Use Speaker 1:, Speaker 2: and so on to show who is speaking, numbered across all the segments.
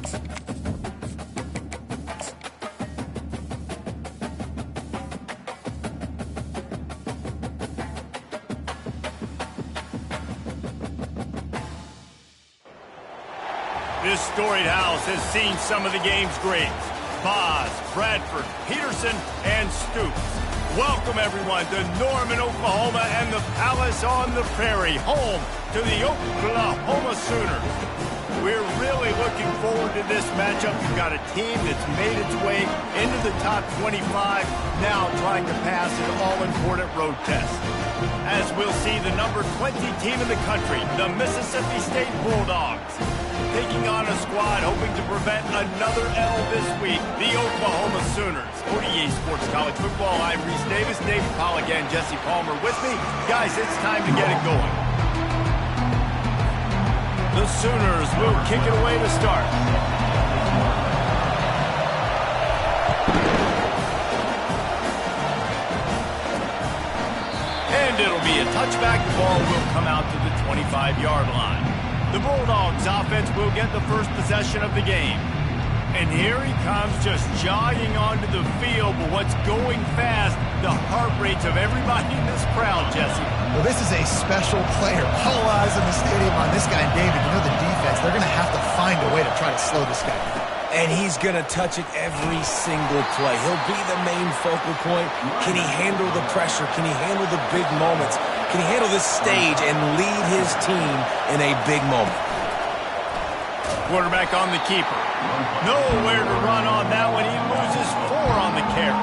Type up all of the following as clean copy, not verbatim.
Speaker 1: This storied house has seen some of the game's greats. Boz, Bradford, Peterson, and Stoops. Welcome, everyone, to Norman, Oklahoma, and the Palace on the Prairie, home to the Oklahoma Sooners. We're really looking forward to this matchup. You've got a team that's made its way into the top 25, now trying to pass an all-important road test. As we'll see, the number 20 team in the country, the Mississippi State Bulldogs, taking on a squad hoping to prevent another L this week, the Oklahoma Sooners. For EA Sports College Football, I'm Reese Davis, David Pollack, and Jesse Palmer with me. Guys, it's time to get it going. The Sooners will kick it away to start. And it'll be a touchback. The ball will come out to the 25-yard line. The Bulldogs offense will get the first possession of the game. And here he comes, just jogging onto the field. But what's going fast, the heart rates of everybody in this crowd, Jesse.
Speaker 2: Well, this is a special player. All eyes in the stadium on this guy. And David, you know the defense, they're going to have to find a way to try to slow this guy down.
Speaker 3: And he's going to touch it every single play. He'll be the main focal point. Can he handle the pressure? Can he handle the big moments? Can he handle this stage and lead his team in a big moment?
Speaker 1: Quarterback on the keeper. Nowhere to run on that one. He loses 4 on the carry.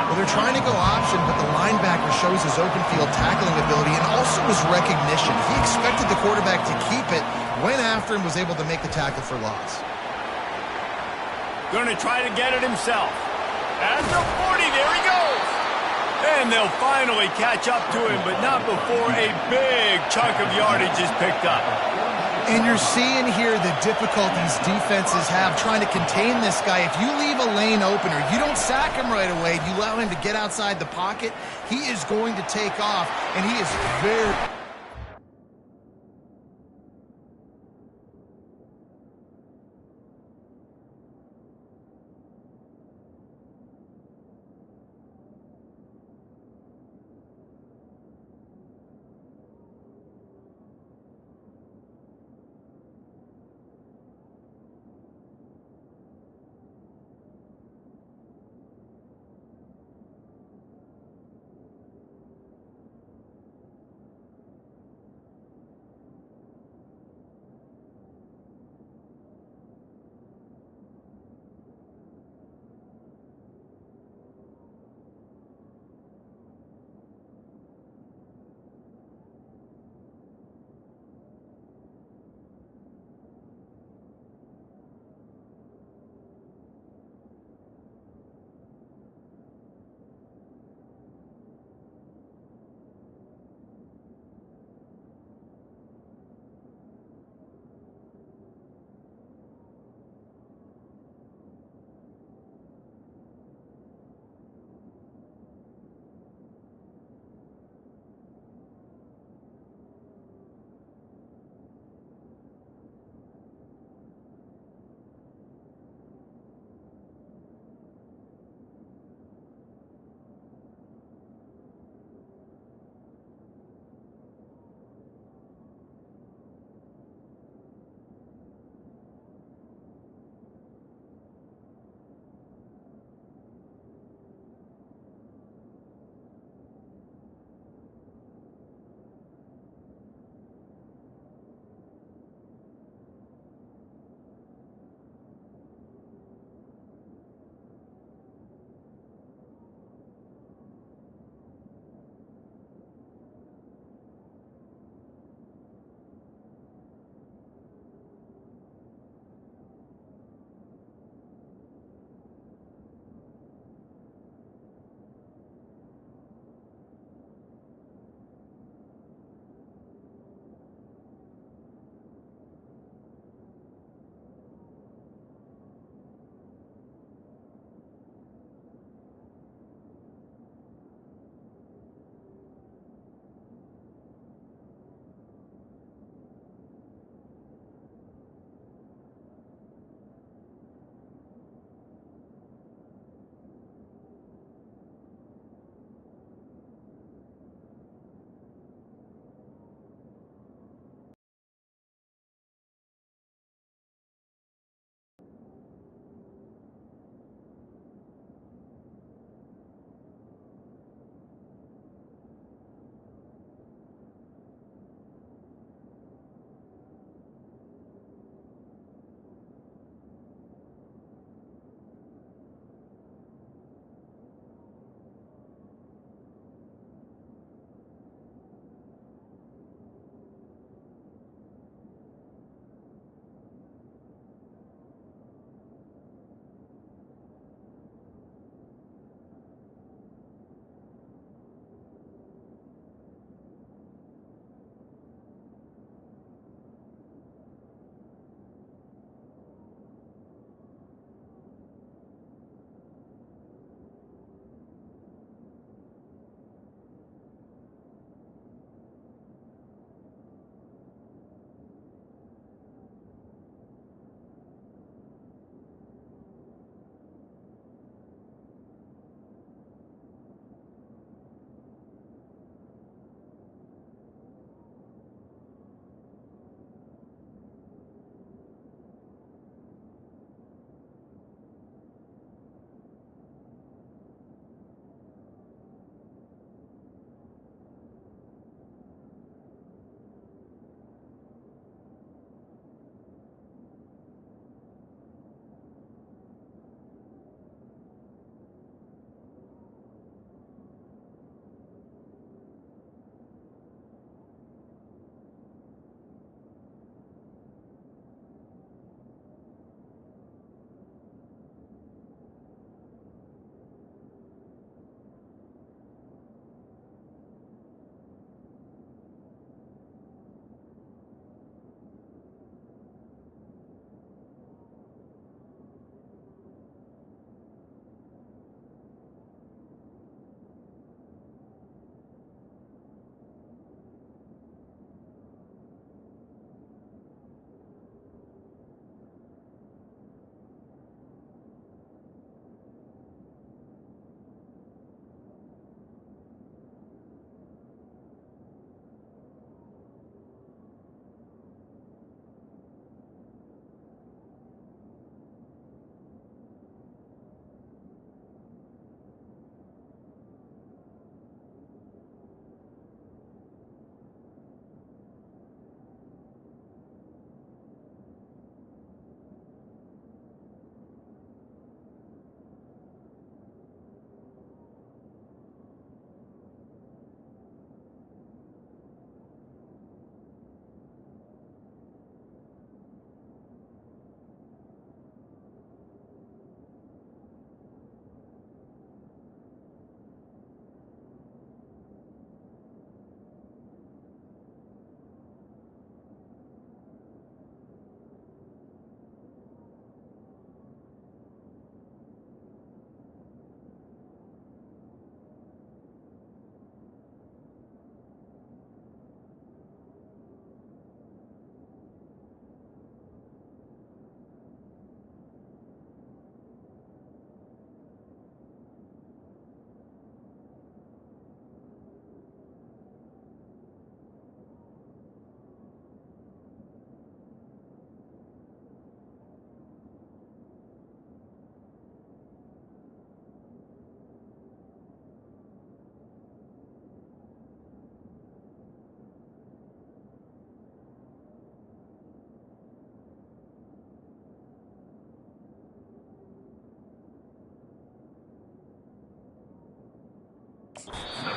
Speaker 2: Well, they're trying to go option, but the linebacker shows his open field tackling ability and also his recognition. He expected the quarterback to keep it, went after him, was able to make the tackle for loss.
Speaker 1: Going to try to get it himself. At the 40, there he goes. And they'll finally catch up to him, but not before a big chunk of yardage is picked up.
Speaker 2: And you're seeing here the difficulties defenses have trying to contain this guy. If you leave a lane open or you don't sack him right away, you allow him to get outside the pocket, he is going to take off, and he is very...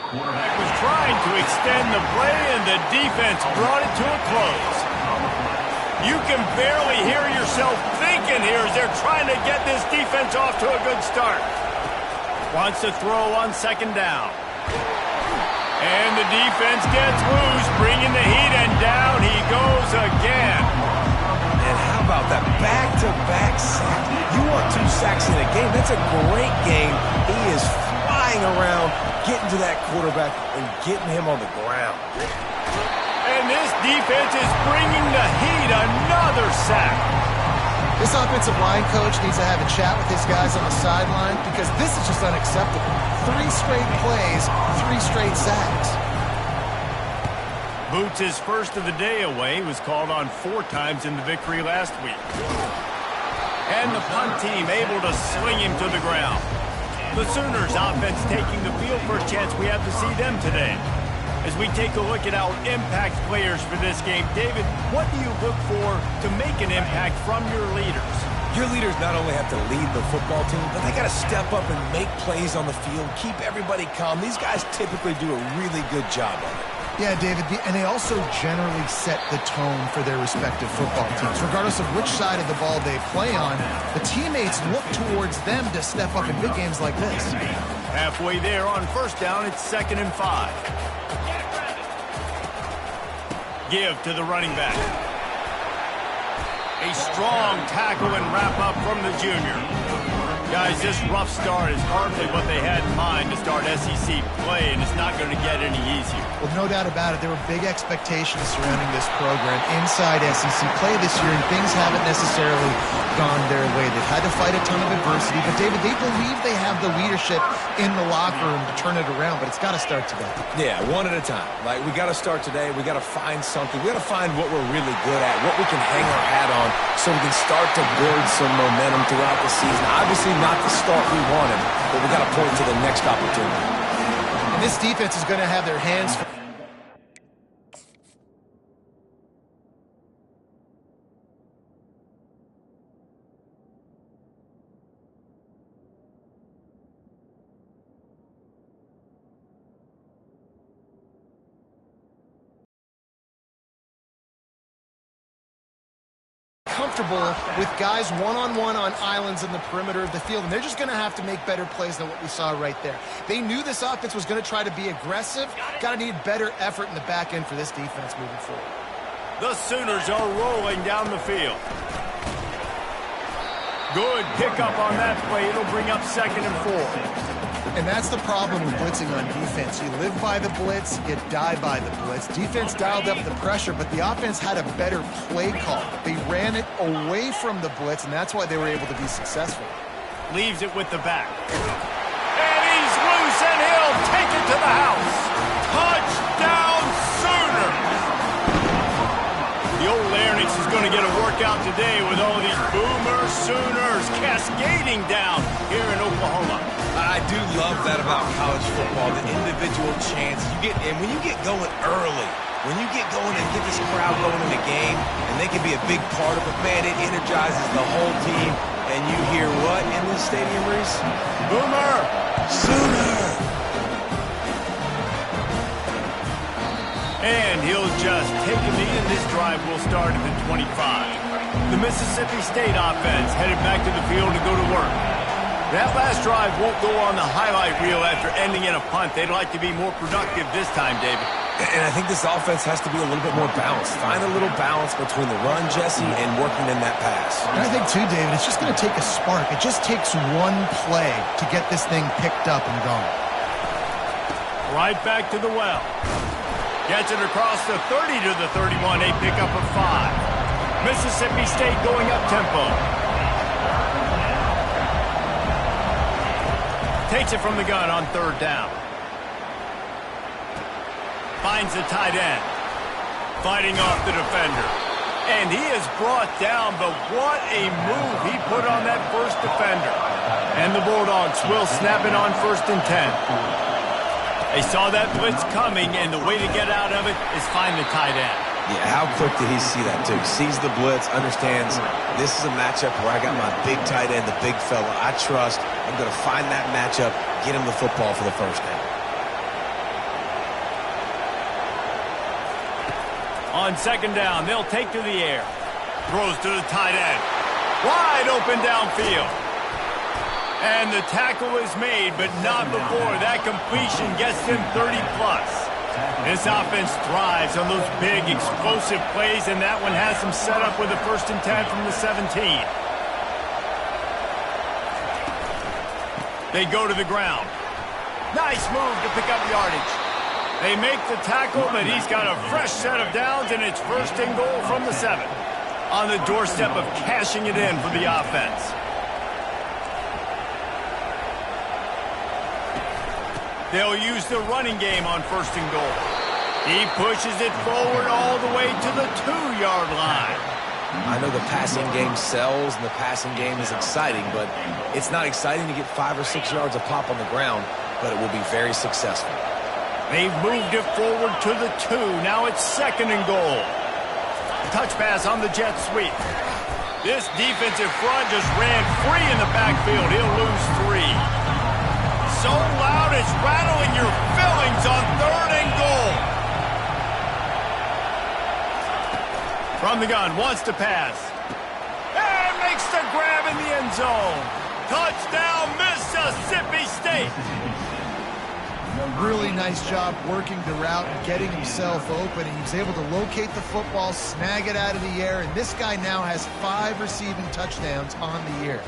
Speaker 1: Quarterback was trying to extend the play, and the defense brought it to a close. You can barely hear yourself thinking here as they're trying to get this defense off to a good start. Wants to throw on second down. And the defense gets loose, bringing the heat, and down he goes again.
Speaker 3: And how about that back-to-back sack? You want 2 sacks in a game? That's a great game. He is flying around, getting to that quarterback and getting him on the ground.
Speaker 1: And this defense is bringing the heat. Another sack.
Speaker 2: This offensive line coach needs to have a chat with his guys on the sideline because this is just unacceptable. 3 straight plays, 3 straight sacks.
Speaker 1: Boots' first of the day away was called on 4 times in the victory last week. And the punt team able to sling him to the ground. The Sooners offense taking the field for a chance we have to see them today. As we take a look at our impact players for this game, David, what do you look for to make an impact from your leaders?
Speaker 3: Your leaders not only have to lead the football team, but they got to step up and make plays on the field, keep everybody calm. These guys typically do a really good job of it.
Speaker 2: Yeah, David, and they also generally set the tone for their respective football teams. Regardless of which side of the ball they play on, the teammates look towards them to step up in big games like this.
Speaker 1: Halfway there on first down, it's 2nd and 5. Give to the running back. A strong tackle and wrap up from the junior. Guys, this rough start is hardly what they had in mind to start SEC play, and it's not going to get any easier.
Speaker 2: Well, no doubt about it. There were big expectations surrounding this program inside SEC play this year, and things haven't necessarily gone their way. They've had to fight a ton of adversity, but David, they believe they have the leadership in the locker room to turn it around, but it's got to start today.
Speaker 3: Yeah, one at a time. Like, we got to start today. We got to find something. We got to find what we're really good at, what we can hang our hat on, so we can start to build some momentum throughout the season. Obviously, not the start we wanted, but we got to point to the next opportunity.
Speaker 2: And this defense is going to have their hands full. Comfortable with guys one-on-one on islands in the perimeter of the field, and they're just going to have to make better plays than what we saw right there. They knew this offense was going to try to be aggressive. Got to need better effort in the back end for this defense moving forward.
Speaker 1: The Sooners are rolling down the field. Good pickup on that play. It'll bring up 2nd and 4.
Speaker 2: And that's the problem with blitzing on defense. You live by the blitz, you die by the blitz. Defense dialed up the pressure, but the offense had a better play call. They ran it away from the blitz, and that's why they were able to be successful.
Speaker 1: Leaves it with the back. And he's loose, and he'll take it to the house. Touchdown, Sooners! The old Larynx is going to get a workout today with all these Boomer Sooners cascading down here in Oklahoma.
Speaker 3: I do love that about college football, the individual chance you get, and when you get going early, when you get going and get this crowd going in the game, and they can be a big part of it, man, it energizes the whole team. And you hear what in this stadium, Reese?
Speaker 1: Boomer!
Speaker 3: Sooner!
Speaker 1: And he'll just take a knee, and this drive will start at the 25. The Mississippi State offense headed back to the field to go to work. That last drive won't go on the highlight reel after ending in a punt. They'd like to be more productive this time, David.
Speaker 3: And I think this offense has to be a little bit more balanced. Find a little balance between the run, Jesse, and working in that pass.
Speaker 2: And I think, too, David, it's just going to take a spark. It just takes one play to get this thing picked up and going.
Speaker 1: Right back to the well. Gets it across the 30 to the 31, a pickup of 5. Mississippi State going up tempo. Takes it from the gun on 3rd down. Finds the tight end. Fighting off the defender. And he is brought down, but what a move he put on that first defender. And the Bulldogs will snap it on 1st and 10. They saw that blitz coming, and the way to get out of it is find the tight end.
Speaker 3: Yeah, how quick did he see that, too? Sees the blitz, understands this is a matchup where I got my big tight end, the big fella I trust. I'm going to find that matchup, get him the football for the first down.
Speaker 1: On second down, they'll take to the air. Throws to the tight end. Wide open downfield. And the tackle is made, but not before that completion gets him 30-plus. This offense thrives on those big, explosive plays, and that one has them set up with a 1st and 10 from the 17. They go to the ground. Nice move to pick up yardage. They make the tackle, but he's got a fresh set of downs, and it's 1st and goal from the 7. On the doorstep of cashing it in for the offense. They'll use the running game on 1st and goal. He pushes it forward all the way to the 2-yard line.
Speaker 3: I know the passing game sells and the passing game is exciting, but it's not exciting to get 5 or 6 yards of pop on the ground, but it will be very successful.
Speaker 1: They've moved it forward to the 2. Now it's 2nd and goal. Touch pass on the jet sweep. This defensive front just ran free in the backfield. He'll lose 3. So loud it's rattling your fillings on 3rd and goal. From the gun, wants to pass. And makes the grab in the end zone. Touchdown, Mississippi State.
Speaker 2: Really nice job working the route and getting himself open. He was able to locate the football, snag it out of the air, and this guy now has 5 receiving touchdowns on the year.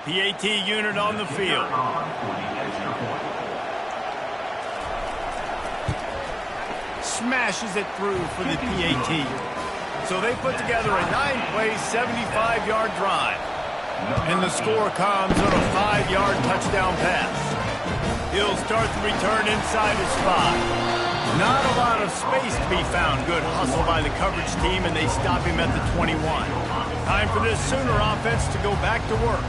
Speaker 1: PAT unit on the field. Smashes it through for the PAT. So they put together a 9-play, 75-yard drive. And the score comes on a 5-yard touchdown pass. He'll start the return inside his 5. Not a lot of space to be found. Good hustle by the coverage team, and they stop him at the 21. Time for this Sooner offense to go back to work.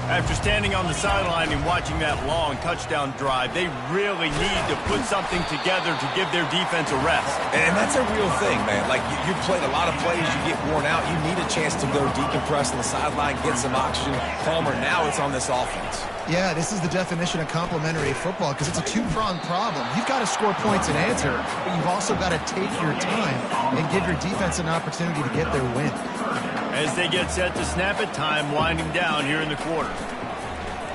Speaker 1: After standing on the sideline and watching that long touchdown drive, they really need to put something together to give their defense a rest.
Speaker 3: And that's a real thing, man. Like, you've played a lot of plays, you get worn out, you need a chance to go decompress on the sideline, get some oxygen. Palmer, now it's on this offense.
Speaker 2: Yeah, this is the definition of complementary football because it's a 2-pronged problem. You've got to score points and answer, but you've also got to take your time and give your defense an opportunity to get their win.
Speaker 1: As they get set to snap it, time winding down here in the quarter.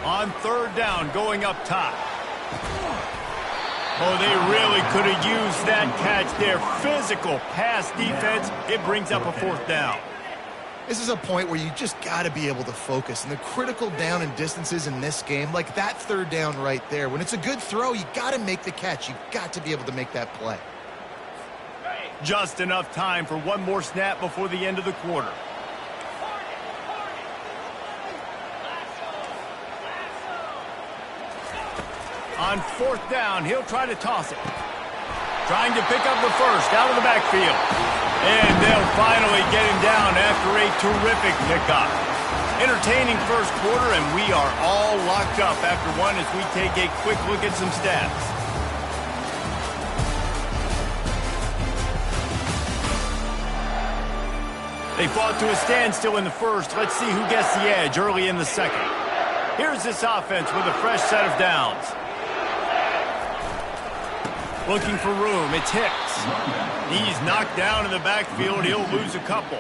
Speaker 1: On 3rd down, going up top. Oh, they really could have used that catch there. Physical pass defense. It brings up a 4th down.
Speaker 2: This is a point where you just got to be able to focus. And the critical down and distances in this game, like that 3rd down right there, when it's a good throw, you got to make the catch. You've got to be able to make that play.
Speaker 1: Just enough time for one more snap before the end of the quarter. On 4th down, he'll try to toss it. Trying to pick up the 1st out of the backfield. And they'll finally get him down after a terrific pickup. Entertaining first quarter, and we are all locked up after one as we take a quick look at some stats. They fought to a standstill in the first. Let's see who gets the edge early in the second. Here's this offense with a fresh set of downs. Looking for room, it's Hicks. He's knocked down in the backfield. He'll lose a couple.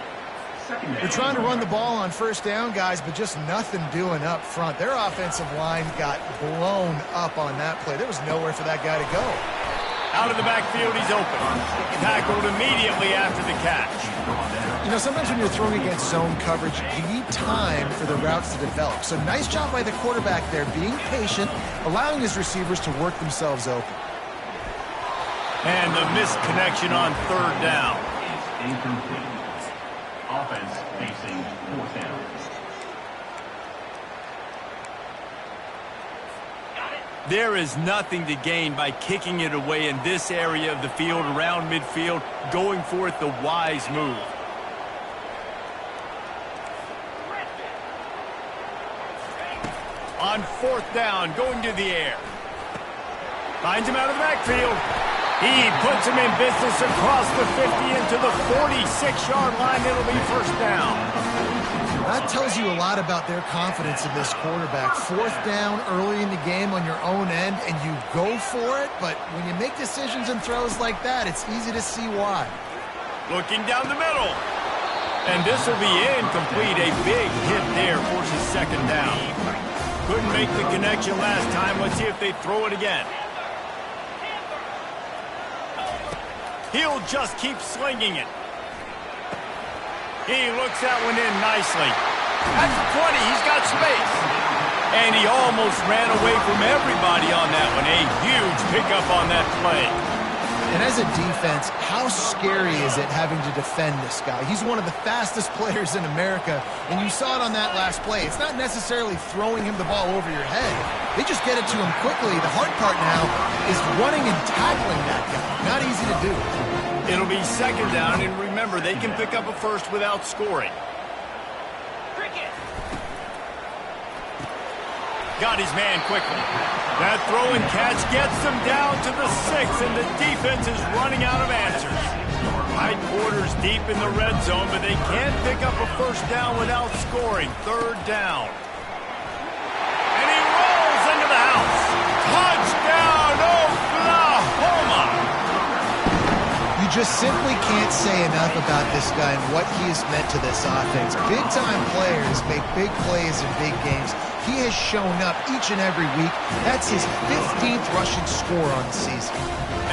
Speaker 2: They're trying to run the ball on 1st down, guys, but just nothing doing up front. Their offensive line got blown up on that play. There was nowhere for that guy to go.
Speaker 1: Out of the backfield, he's open. Tackled immediately after the catch.
Speaker 2: You know, sometimes when you're throwing against zone coverage, you need time for the routes to develop. So nice job by the quarterback there, being patient, allowing his receivers to work themselves open.
Speaker 1: And the missed connection on 3rd down.
Speaker 4: Incomplete. Offense facing 4th down.
Speaker 1: There is nothing to gain by kicking it away in this area of the field, around midfield, going for it the wise move. On 4th down, going to the air. Finds him out of the backfield. He puts him in business across the 50 into the 46-yard line. It'll be 1st down.
Speaker 2: That tells you a lot about their confidence in this quarterback. Fourth down early in the game on your own end, and you go for it, but when you make decisions and throws like that, it's easy to see why.
Speaker 1: Looking down the middle. And this will be incomplete. A big hit there forces second down. Couldn't make the connection last time. Let's see if they throw it again. He'll just keep slinging it. He looks that one in nicely. At the 20, he's got space. And he almost ran away from everybody on that one. A huge pickup on that play.
Speaker 2: And as a defense, how scary is it having to defend this guy? He's one of the fastest players in America, and you saw it on that last play. It's not necessarily throwing him the ball over your head. They just get it to him quickly. The hard part now is running and tackling that guy. Not easy to do.
Speaker 1: It'll be second down, and remember, they can pick up a first without scoring. Got his man quickly. That throw and catch gets them down to the 6, and the defense is running out of answers. Tight quarters deep in the red zone, but they can't pick up a first down without scoring. Third down. And he rolls into the house. Touchdown, Oklahoma!
Speaker 2: You just simply can't say enough about this guy and what he has meant to this offense. Big-time players make big plays in big games. He has shown up each and every week. That's his 15th rushing score on the season.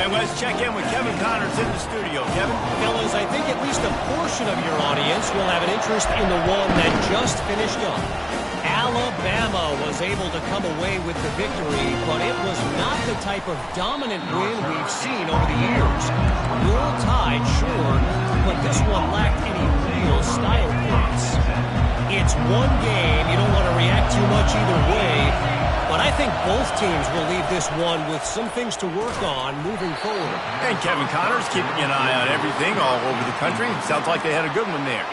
Speaker 1: And let's check in with Kevin Connors in the studio. Kevin?
Speaker 5: Fellas, I think at least a portion of your audience will have an interest in the one that just finished up. Alabama was able to come away with the victory, but it was not the type of dominant win we've seen over the years. Your Tide, sure, but this one lacked any real style points. It's one game. You don't want to react too much either way, but I think both teams will leave this one with some things to work on moving forward.
Speaker 1: And Kevin Connors keeping an eye on everything all over the country. Sounds like they had a good one there.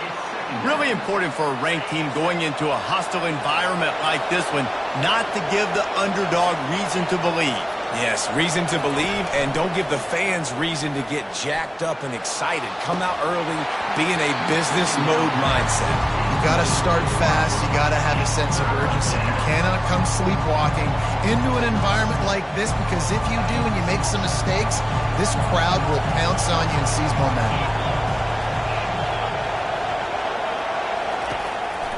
Speaker 1: Really important for a ranked team going into a hostile environment like this one, not to give the underdog reason to believe.
Speaker 3: Yes, reason to believe, and don't give the fans reason to get jacked up and excited. Come out early, be in a business mode mindset.
Speaker 2: You got to start fast. You got to have a sense of urgency. You cannot come sleepwalking into an environment like this, because if you do and you make some mistakes, this crowd will pounce on you and seize momentum.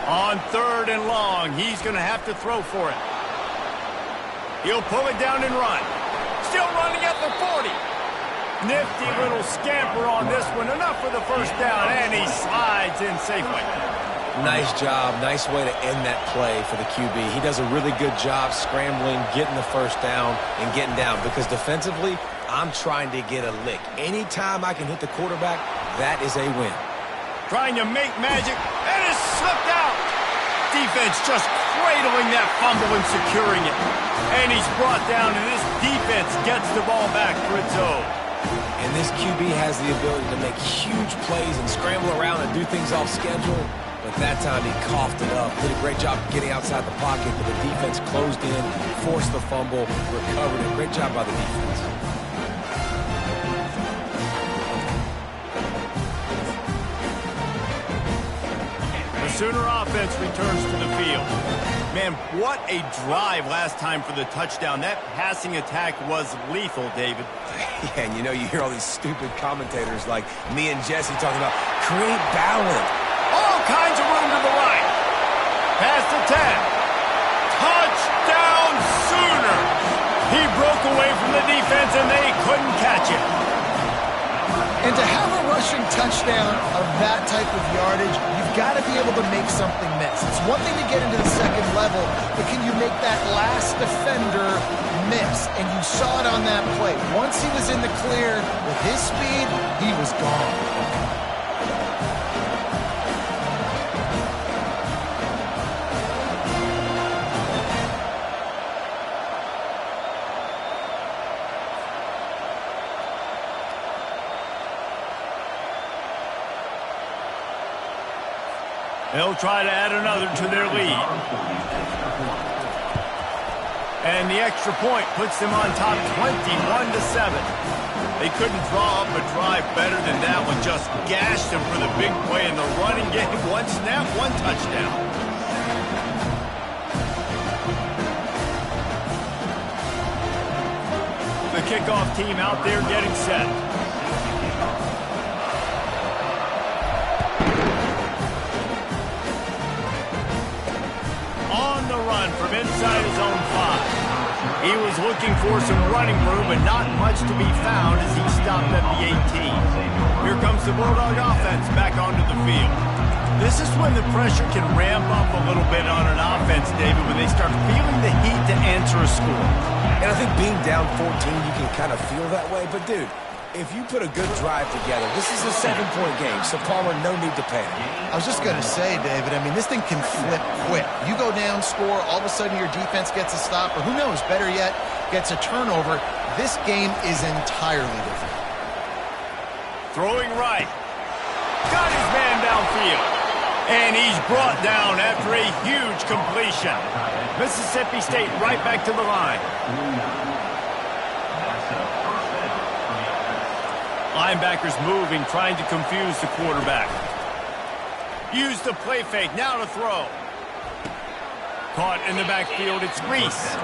Speaker 1: On third and long, he's going to have to throw for it. He'll pull it down and run. Still running at the 40. Nifty little scamper on this one. Enough for the first down, and he slides in safely.
Speaker 3: Nice job. Nice way to end that play for the QB. He does a really good job scrambling, getting the first down, and getting down. Because defensively, I'm trying to get a lick. Anytime I can hit the quarterback, that is a win.
Speaker 1: Trying to make magic, and it's slipped out. Defense just cradling that fumble and securing it. And he's brought down, and this defense gets the ball back for its own.
Speaker 3: And this QB has the ability to make huge plays and scramble around and do things off schedule. But that time he coughed it up. Did a great job getting outside the pocket, but the defense closed in, forced the fumble, recovered it. Great job by the defense.
Speaker 1: Sooner offense returns to the field. Man, what a drive last time for the touchdown. That passing attack was lethal, David.
Speaker 3: Yeah, and you know, you hear all these stupid commentators like me and Jesse talking about create balance.
Speaker 1: All kinds of room to the right. Pass to 10. Touchdown Sooner. He broke away from the defense and they couldn't catch him.
Speaker 2: And to have a rushing touchdown of that type of yardage, you've got to be able to make something miss. It's one thing to get into the second level, but can you make that last defender miss? And you saw it on that play. Once he was in the clear with his speed, he was gone.
Speaker 1: They'll try to add another to their lead. And the extra point puts them on top 21-7. They couldn't draw up a drive better than that one. Just gashed him for the big play in the running game. One snap, one touchdown. The kickoff team out there getting set. On the run from inside his own 5. He was looking for some running room, but not much to be found as he stopped at the 18. Here comes the Bulldog offense back onto the field. This is when the pressure can ramp up a little bit on an offense, David, when they start feeling the heat to answer a score.
Speaker 3: And I think being down 14, you can kind of feel that way. But, dude, if you put a good drive together, this is a 7-point game, so Palmer, no need to panic.
Speaker 2: I was just going to say, David, I mean, this thing can flip quick. You go down, score, all of a sudden your defense gets a stop, or who knows, better yet, gets a turnover. This game is entirely different.
Speaker 1: Throwing right. Got his man downfield. And he's brought down after a huge completion. Mississippi State right back to the line. Linebackers moving, trying to confuse the quarterback. Use the play fake, now to throw. Caught in the backfield, it's Reese.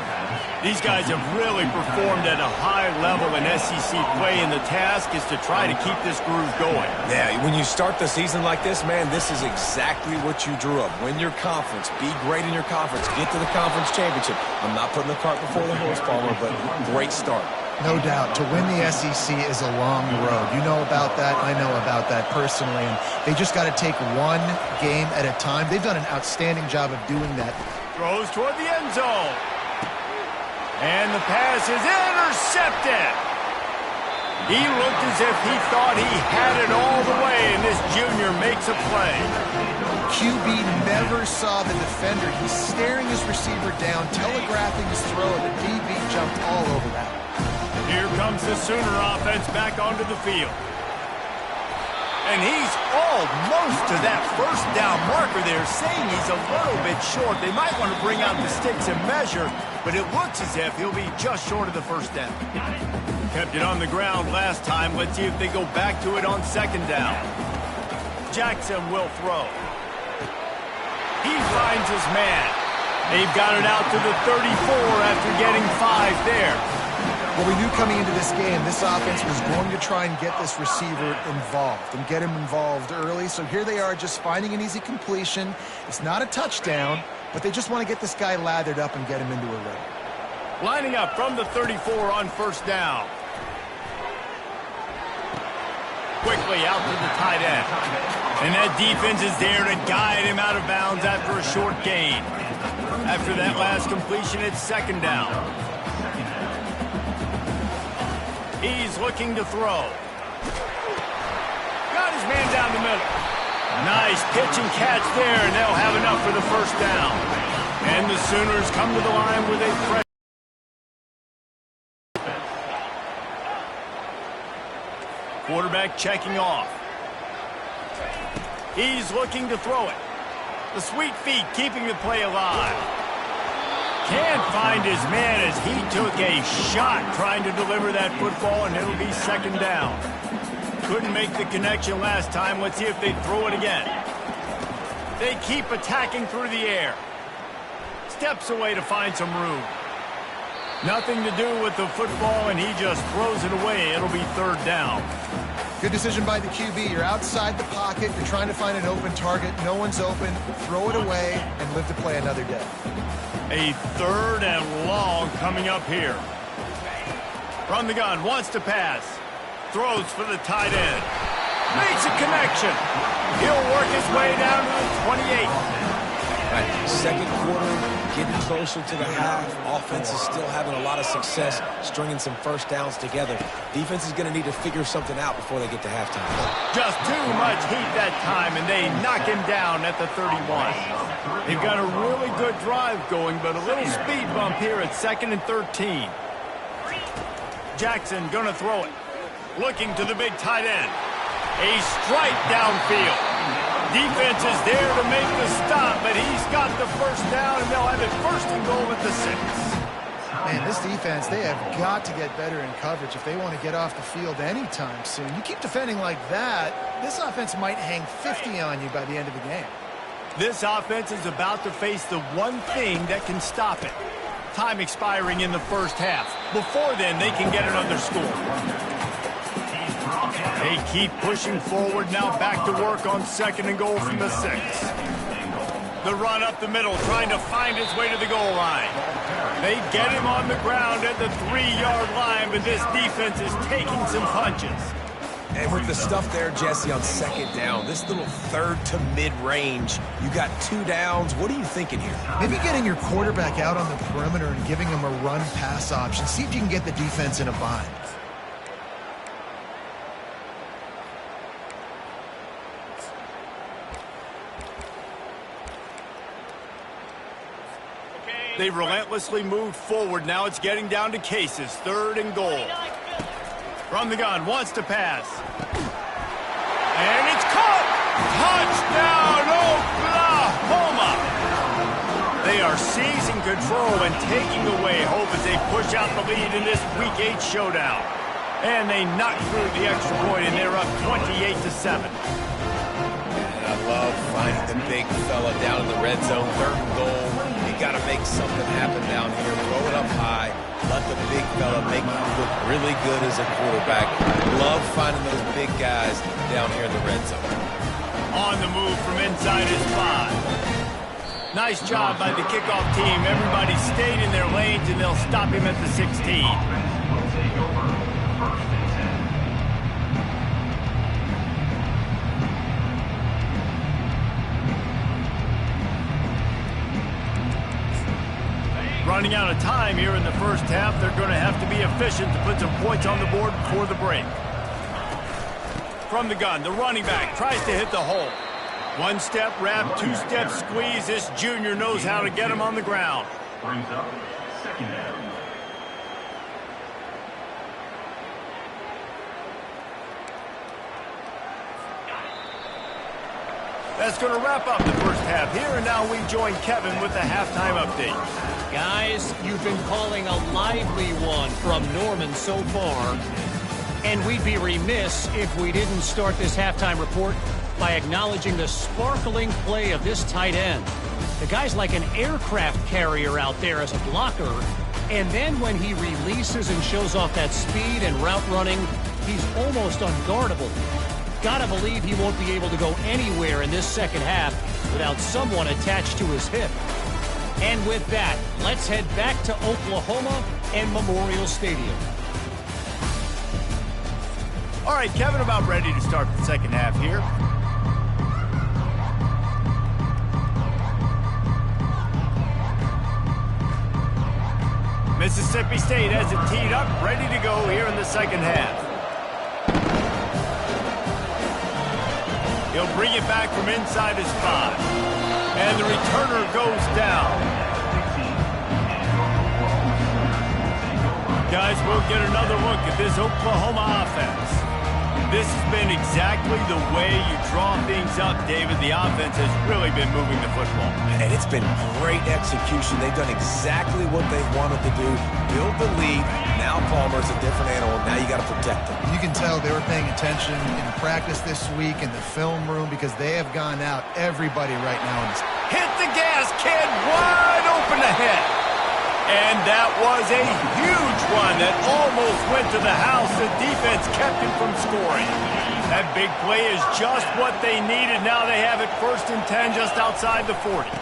Speaker 1: These guys have really performed at a high level in SEC play, and the task is to try to keep this groove going.
Speaker 3: Yeah, when you start the season like this, man, this is exactly what you drew up. Win your conference, be great in your conference, get to the conference championship. I'm not putting the cart before the horse, Palmer, but great start.
Speaker 2: No doubt. To win the SEC is a long road. You know about that. I know about that personally. And they just got to take one game at a time. They've done an outstanding job of doing that.
Speaker 1: Throws toward the end zone. And the pass is intercepted. He looked as if he thought he had it all the way, and this junior makes a play.
Speaker 2: QB never saw the defender. He's staring his receiver down, telegraphing his throw, and the DB jumped all over that.
Speaker 1: Here comes the Sooner offense back onto the field. And he's almost to that first down marker there, saying he's a little bit short. They might want to bring out the sticks and measure, but it looks as if he'll be just short of the first down. Kept it on the ground last time. Let's see if they go back to it on second down. Jackson will throw. He finds his man. They've got it out to the 34 after getting 5 there.
Speaker 2: Well, we knew coming into this game, this offense was going to try and get this receiver involved and get him involved early. So here they are just finding an easy completion. It's not a touchdown, but they just want to get this guy lathered up and get him into a run.
Speaker 1: Lining up from the 34 on first down. Quickly out to the tight end. And that defense is there to guide him out of bounds after a short gain. After that last completion, it's second down. He's looking to throw. Got his man down the middle. Nice pitch and catch there, and they'll have enough for the first down. And the Sooners come to the line with a pressure. Quarterback checking off. He's looking to throw it. The sweet feet keeping the play alive. Can't find his man as he took a shot trying to deliver that football, and it'll be second down. Couldn't make the connection last time. Let's see if they throw it again. They keep attacking through the air. Steps away to find some room. Nothing to do with the football, and he just throws it away. It'll be third down.
Speaker 2: Good decision by the QB. You're outside the pocket. You're trying to find an open target. No one's open. Throw it away and live to play another day.
Speaker 1: A third and long coming up here. From the gun, wants to pass. Throws for the tight end. Makes a connection. He'll work his way down to the 28.
Speaker 3: Right. Second quarter, getting closer to the half. Offense is still having a lot of success stringing some first downs together. Defense is going to need to figure something out before they get to halftime.
Speaker 1: Just too much heat that time, and they knock him down at the 31. They've got a really good drive going, but a little speed bump here at 2nd and 13. Jackson going to throw it. Looking to the big tight end. A strike downfield. Defense is there to make the stop, but he's got the first down, and they'll have it first and goal at the 6.
Speaker 2: Man, this defense, they have got to get better in coverage if they want to get off the field anytime soon. You keep defending like that, this offense might hang 50 on you by the end of the game.
Speaker 1: This offense is about to face the one thing that can stop it. Time expiring in the first half. Before then, they can get another score. They keep pushing forward, now back to work on 2nd and goal from the 6. The run up the middle, trying to find his way to the goal line. They get him on the ground at the 3-yard line, but this defense is taking some punches.
Speaker 3: And with the stuff there, Jesse, on 2nd down, this little 3rd to mid-range, you got 2 downs. What are you thinking here?
Speaker 2: Maybe getting your quarterback out on the perimeter and giving him a run-pass option. See if you can get the defense in a bind.
Speaker 1: They relentlessly moved forward. Now it's getting down to cases. 3rd and goal. From the gun, wants to pass. And it's caught! Touchdown, Oklahoma! They are seizing control and taking away hope as they push out the lead in this Week 8 showdown. And they knock through the extra point, and they're up 28-7.
Speaker 3: I love finding the big fella down in the red zone. 3rd and goal. You got to make something happen down here. Throw it up high. Let the big fella make you look really good as a quarterback. Love finding those big guys down here in the red zone.
Speaker 1: On the move from inside his 5. Nice job by the kickoff team. Everybody stayed in their lanes, and they'll stop him at the 16. Running out of time here in the first half. They're going to have to be efficient to put some points on the board before the break. From the gun, the running back tries to hit the hole. 1-step wrap, 2-step squeeze. This junior knows how to get him on the ground.
Speaker 4: Brings up 2nd down.
Speaker 1: That's going to wrap up the first half here, and now we join Kevin with the halftime update.
Speaker 5: Guys, you've been calling a lively one from Norman so far, and we'd be remiss if we didn't start this halftime report by acknowledging the sparkling play of this tight end. The guy's like an aircraft carrier out there as a blocker, and then when he releases and shows off that speed and route running, he's almost unguardable. Gotta believe he won't be able to go anywhere in this second half without someone attached to his hip. And with that, let's head back to Oklahoma and Memorial Stadium.
Speaker 1: All right, Kevin, about ready to start the second half here. Mississippi State has it teed up, ready to go here in the second half. He'll bring it back from inside his 5. And the returner goes down. Guys, we'll get another look at this Oklahoma offense. This has been exactly the way you draw things up, David. The offense has really been moving the football.
Speaker 3: And it's been great execution. They've done exactly what they wanted to do. Build the lead. Now Palmer's a different animal. Now you got to protect him.
Speaker 2: You can tell they were paying attention in practice this week in the film room because they have gone out everybody right now.
Speaker 1: Hit the gas, kid. Wide open ahead. And that was a huge one that almost went to the house. The defense kept him from scoring. That big play is just what they needed. Now they have it 1st and 10 just outside the 40.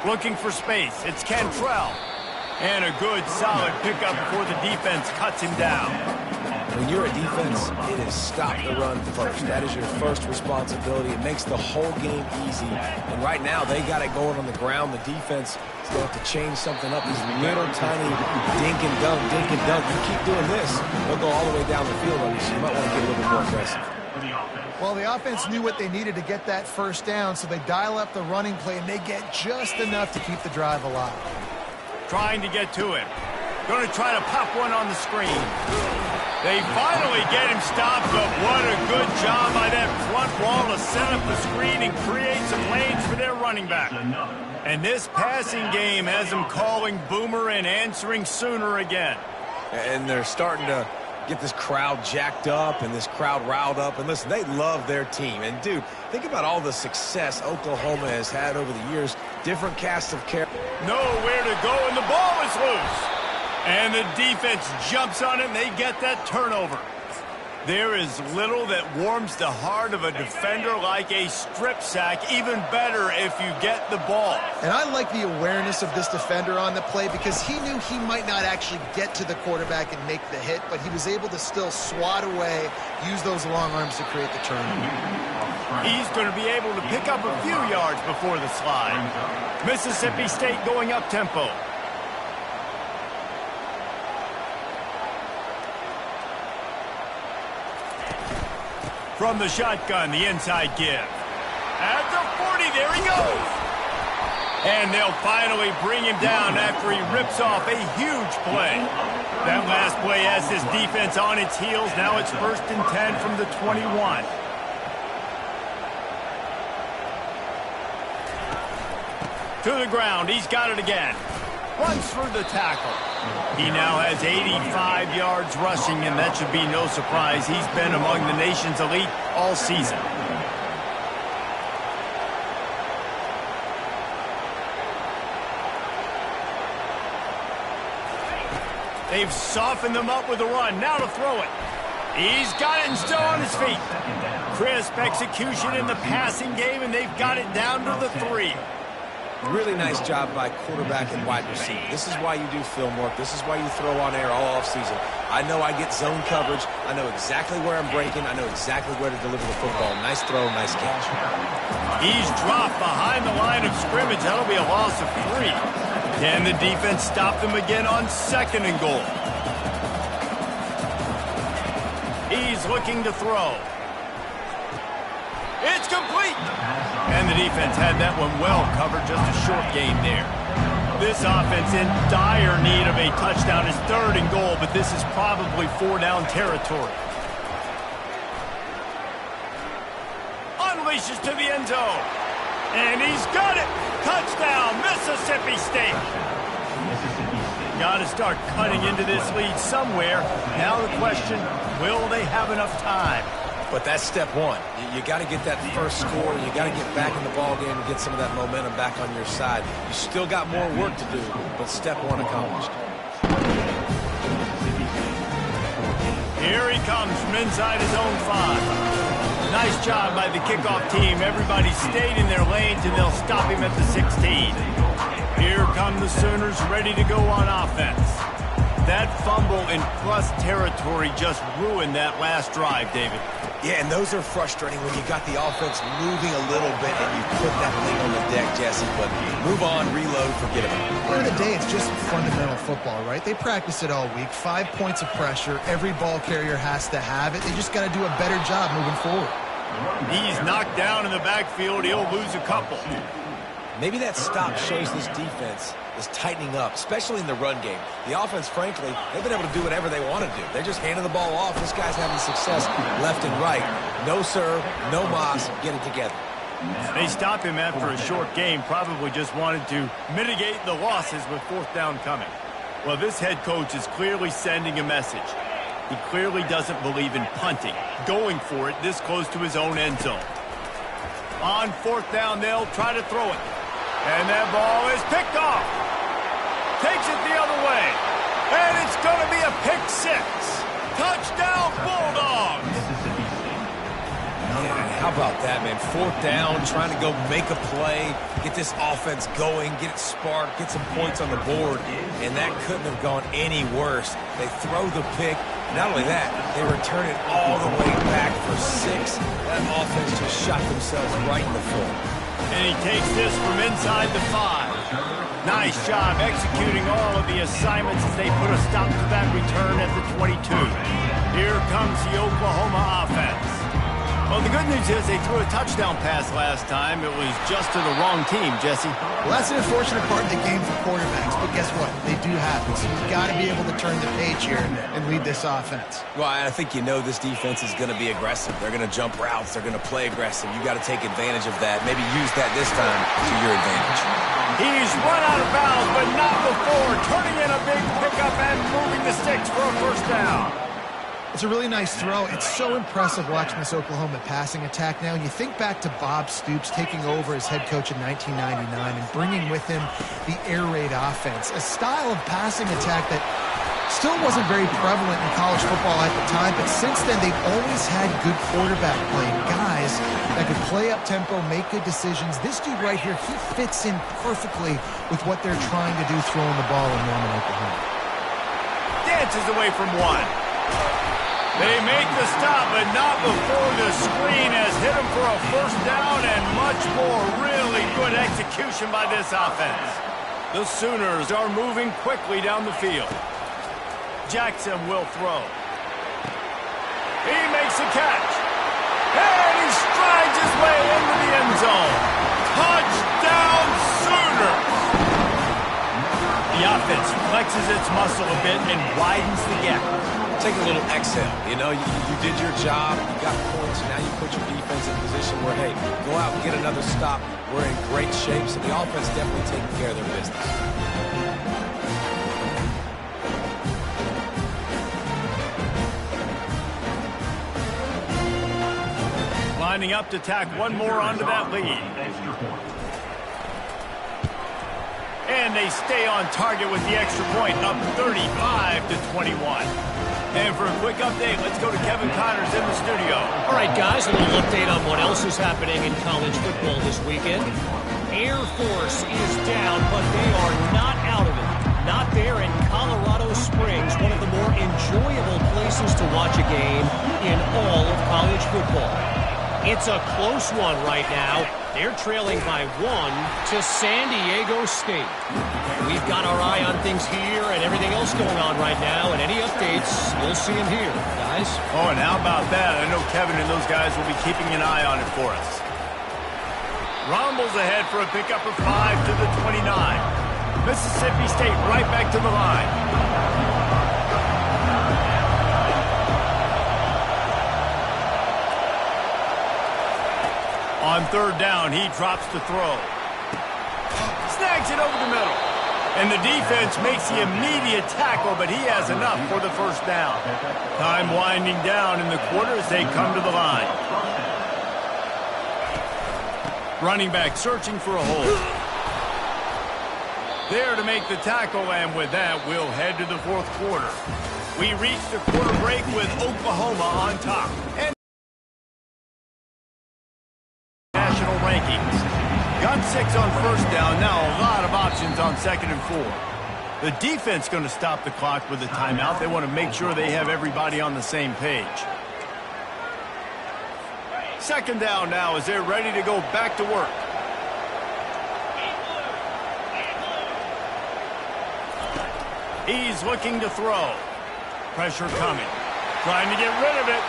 Speaker 1: Looking for space. It's Cantrell. And a good, solid pickup before the defense cuts him down.
Speaker 3: When you're a defense, it is stop the run first. That is your first responsibility. It makes the whole game easy. And right now, they got it going on the ground. The defense is going to have to change something up. These little tiny dink and dunk, dink and dunk. You keep doing this, they'll go all the way down the field on you, so you might want to get a little bit more aggressive.
Speaker 2: Well, the offense knew what they needed to get that first down, so they dial up the running play, and they get just enough to keep the drive alive.
Speaker 1: Trying to get to him. Going to try to pop one on the screen. They finally get him stopped, but what a good job by that front wall to set up the screen and create some lanes for their running back. And this passing game has them calling Boomer and answering Sooner again.
Speaker 3: And they're starting to get this crowd jacked up and this crowd riled up. And listen, they love their team. And, dude, think about all the success Oklahoma has had over the years. Different cast of characters.
Speaker 1: Nowhere to go, and the ball is loose. And the defense jumps on it, and they get that turnover. There is little that warms the heart of a defender like a strip sack. Even better if you get the ball.
Speaker 2: And I like the awareness of this defender on the play because he knew he might not actually get to the quarterback and make the hit, but he was able to still swat away, use those long arms to create the turnover.
Speaker 1: He's going to be able to pick up a few yards before the slide. Mississippi State going up tempo. From the shotgun, the inside give. At the 40, there he goes. And they'll finally bring him down after he rips off a huge play. That last play has his defense on its heels. Now it's 1st and 10 from the 21. To the ground, he's got it again. Runs for the tackle. He now has 85 yards rushing, and that should be no surprise. He's been among the nation's elite all season. They've softened them up with a run. Now to throw it. He's got it and still on his feet. Crisp execution in the passing game, and they've got it down to the 3.
Speaker 3: Really nice job by quarterback and wide receiver. This is why you do film work. This is why you throw on air all offseason. I know I get zone coverage. I know exactly where I'm breaking. I know exactly where to deliver the football. Nice throw, nice catch.
Speaker 1: He's dropped behind the line of scrimmage. That'll be a loss of 3. Can the defense stop them again on 2nd and goal? He's looking to throw. It's complete. And the defense had that one well covered, just a short game there. This offense in dire need of a touchdown is 3rd and goal, but this is probably 4-down territory. Unleashes to the end zone. And he's got it. Touchdown, Mississippi State. Got to start cutting into this lead somewhere. Now the question, will they have enough time?
Speaker 3: But that's step one. You got to get that first score. You got to get back in the ball game and get some of that momentum back on your side. You still got more work to do, but step one accomplished.
Speaker 1: Here he comes from inside his own 5. Nice job by the kickoff team. Everybody stayed in their lanes, and they'll stop him at the 16. Here come the Sooners ready to go on offense. That fumble in plus territory just ruined that last drive, David.
Speaker 3: Yeah, and those are frustrating when you got the offense moving a little bit and you put that thing on the deck, Jesse. But move on, reload, forget about it.
Speaker 2: At the end of the day, it's just fundamental football, right? They practice it all week. 5 points of pressure. Every ball carrier has to have it. They just got to do a better job moving forward.
Speaker 1: He's knocked down in the backfield. He'll lose a couple.
Speaker 3: Maybe that stop shows this defense is tightening up, especially in the run game. The offense, frankly, they've been able to do whatever they want to do. They're just handing the ball off. This guy's having success left and right. No serve, no moss, get it together.
Speaker 1: They stopped him after a short game, probably just wanted to mitigate the losses with 4th down coming. Well, this head coach is clearly sending a message. He clearly doesn't believe in punting, going for it this close to his own end zone. On 4th down, they'll try to throw it. And that ball is picked off. Takes it the other way. And it's going to be a pick 6. Touchdown, Bulldogs.
Speaker 3: Yeah, how about that, man? 4th down, trying to go make a play, get this offense going, get it sparked, get some points on the board. And that couldn't have gone any worse. They throw the pick. Not only that, they return it all the way back for 6. That offense just shot themselves right in the foot.
Speaker 1: And he takes this from inside the 5. Nice job executing all of the assignments as they put a stop to that return at the 22. Here comes the Oklahoma offense. Well, the good news is they threw a touchdown pass last time. It was just to the wrong team, Jesse.
Speaker 2: Well, that's an unfortunate part of the game for quarterbacks, but guess what? They do happen, so you've got to be able to turn the page here and lead this offense.
Speaker 3: Well, I think you know this defense is going to be aggressive. They're going to jump routes. They're going to play aggressive. You got to take advantage of that. Maybe use that this time to your advantage.
Speaker 1: He's run out of bounds, but not before. Turning in a big pickup and moving the sticks for a first down.
Speaker 2: It's a really nice throw. It's so impressive watching this Oklahoma passing attack now. And you think back to Bob Stoops taking over as head coach in 1999 and bringing with him the air raid offense, a style of passing attack that still wasn't very prevalent in college football at the time, but since then they've always had good quarterback play, guys that could play up tempo, make good decisions. This dude right here, he fits in perfectly with what they're trying to do throwing the ball in Norman, Oklahoma.
Speaker 1: Dances away from one. They make the stop, but not before the screen has hit him for a first down and much more. Really good execution by this offense. The Sooners are moving quickly down the field. Jackson will throw. He makes a catch. And he strides his way into the end zone. Touchdown Sooners! The offense flexes its muscle a bit and widens the gap.
Speaker 3: Take a little exhale. You know, you did your job. You got points. Now you put your defense in a position where, hey, go out and get another stop. We're in great shape, so the offense definitely taking care of their business.
Speaker 1: Lining up to tack one more onto that lead. And they stay on target with the extra point, up 35-21. And for a quick update, let's go to Kevin Connors in the studio.
Speaker 5: All right, guys, a little update on what else is happening in college football this weekend. Air Force is down, but they are not out of it. Not there in Colorado Springs, one of the more enjoyable places to watch a game in all of college football. It's a close one right now. They're trailing by 1 to San Diego State. We've got our eye on things here and everything else going on right now, and any updates, you'll see them here, guys.
Speaker 1: Oh, and how about that? I know Kevin and those guys will be keeping an eye on it for us. Rumbles ahead for a pickup of 5 to the 29. Mississippi State right back to the line. On third down, he drops to throw. Snags it over the middle. And the defense makes the immediate tackle, but he has enough for the first down. Time winding down in the quarter as they come to the line. Running back searching for a hole. There to make the tackle, and with that, we'll head to the fourth quarter. We reach the quarter break with Oklahoma on top. And national rankings. Got 6 on first down. Now a lot of options on 2nd and 4. The defense going to stop the clock with a timeout. They want to make sure they have everybody on the same page. 2nd down now as they're ready to go back to work. He's looking to throw. Pressure coming. Trying to get rid of it.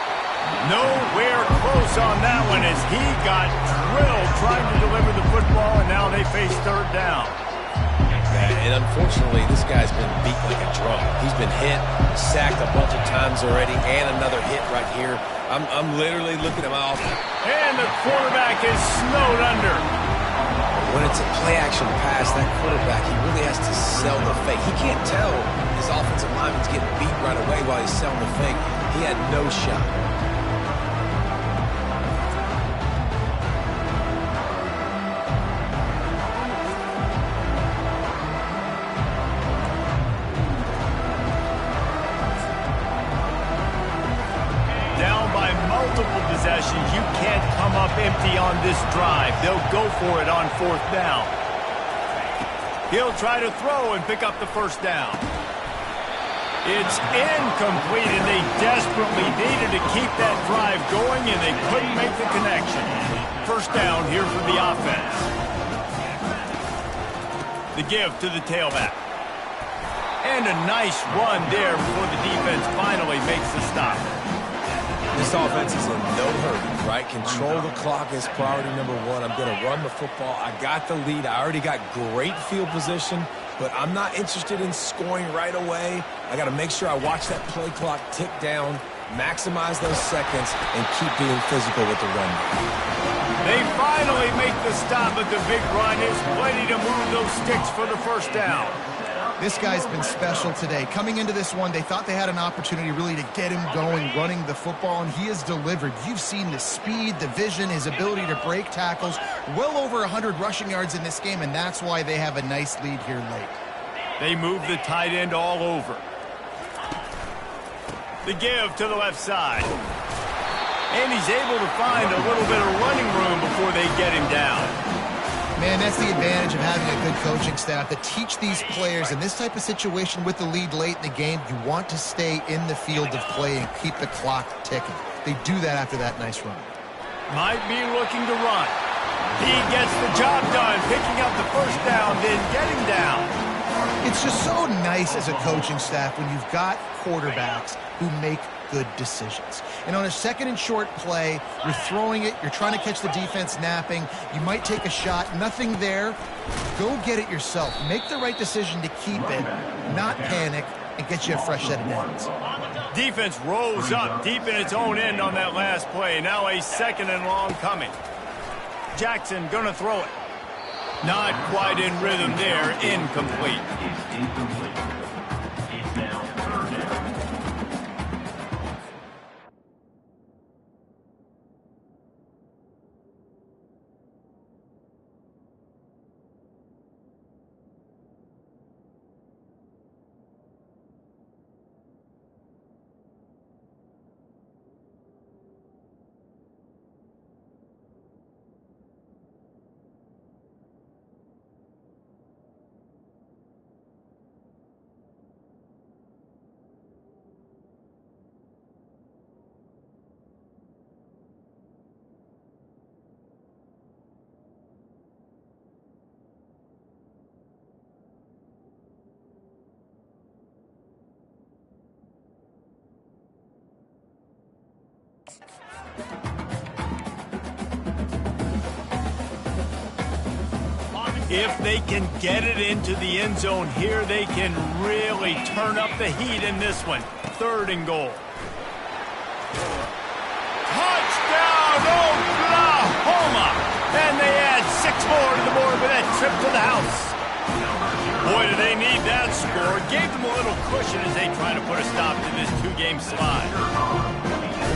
Speaker 1: Nowhere close on that one as he got drilled trying to deliver the football, and now they face third down.
Speaker 3: And unfortunately, this guy's been beat like a drum. He's been hit, sacked a bunch of times already, and another hit right here. I'm literally looking at my offense.
Speaker 1: And the quarterback is snowed under.
Speaker 3: When it's a play-action pass, that quarterback, he really has to sell the fake. He can't tell his offensive lineman's getting beat right away while he's selling the fake. He had no shot.
Speaker 1: Possessions. You can't come up empty on this drive. They'll go for it on 4th down. He'll try to throw and pick up the first down. It's incomplete, and they desperately needed to keep that drive going, and they couldn't make the connection. First down here for the offense. The give to the tailback. And a nice run there before the defense finally makes the stop.
Speaker 3: This This offense is in no hurry, right? Control the clock is priority number one. I'm going to run the football. I got the lead. I already got great field position, but I'm not interested in scoring right away. I got to make sure I watch that play clock tick down, maximize those seconds, and keep being physical with the run.
Speaker 1: They finally make the stop at the big run. There's plenty to move those sticks for the first down.
Speaker 2: This guy's been special today. Coming into this one, they thought they had an opportunity really to get him going, running the football, and he has delivered. You've seen the speed, the vision, his ability to break tackles. Well over 100 rushing yards in this game, and that's why they have a nice lead here late.
Speaker 1: They move the tight end all over. The give to the left side. And he's able to find a little bit of running room before they get him down.
Speaker 2: Man, that's the advantage of having a good coaching staff that teach these players in this type of situation with the lead late in the game. You want to stay in the field of play and keep the clock ticking. They do that after that nice run.
Speaker 1: Might be looking to run. He gets the job done, picking up the first down, then getting down.
Speaker 2: It's just so nice as a coaching staff when you've got quarterbacks who make good decisions. And on a second and short play, you're throwing it, you're trying to catch the defense napping, you might take a shot, nothing there. Go get it yourself. Make the right decision to keep it, not panic, and get you a fresh set of downs.
Speaker 1: Defense rolls up deep in its own end on that last play. Now a second and long coming. Jackson gonna throw it. Not quite in rhythm there, incomplete.
Speaker 4: It's incomplete. It's now third down.
Speaker 1: If they can get it into the end zone here, they can really turn up the heat in this one. Third and goal. Touchdown, Oklahoma! And they add 6 more to the board with that trip to the house. Boy, do they need that score. Gave them a little cushion as they try to put a stop to this 2-game slide.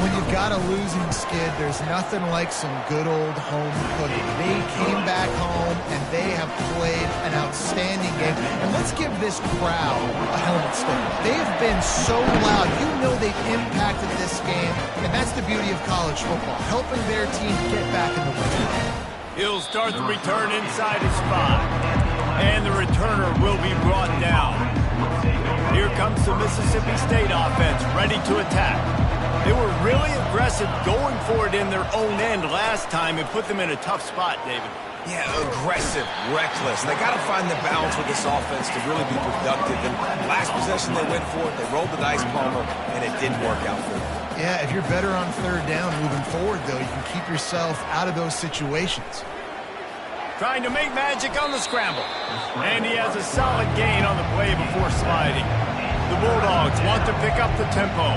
Speaker 2: When you've got a losing skid, there's nothing like some good old home cooking. They came back home, and they have played an outstanding game. And let's give this crowd a helmet stand. They've been so loud. You know they've impacted this game, and that's the beauty of college football, helping their team get back in the win.
Speaker 1: He'll start the return inside his 5. And the returner will be brought down. Here comes the Mississippi State offense, ready to attack. They were really aggressive going for it in their own end last time and put them in a tough spot, David.
Speaker 3: Yeah, aggressive, reckless. They got to find the balance with this offense to really be productive. And last possession, they went for it. They rolled the dice, Palmer, and it didn't work out for them.
Speaker 2: Yeah, if you're better on third down moving forward, though, you can keep yourself out of those situations.
Speaker 1: Trying to make magic on the scramble. And he has a solid gain on the play before sliding. The Bulldogs want to pick up the tempo.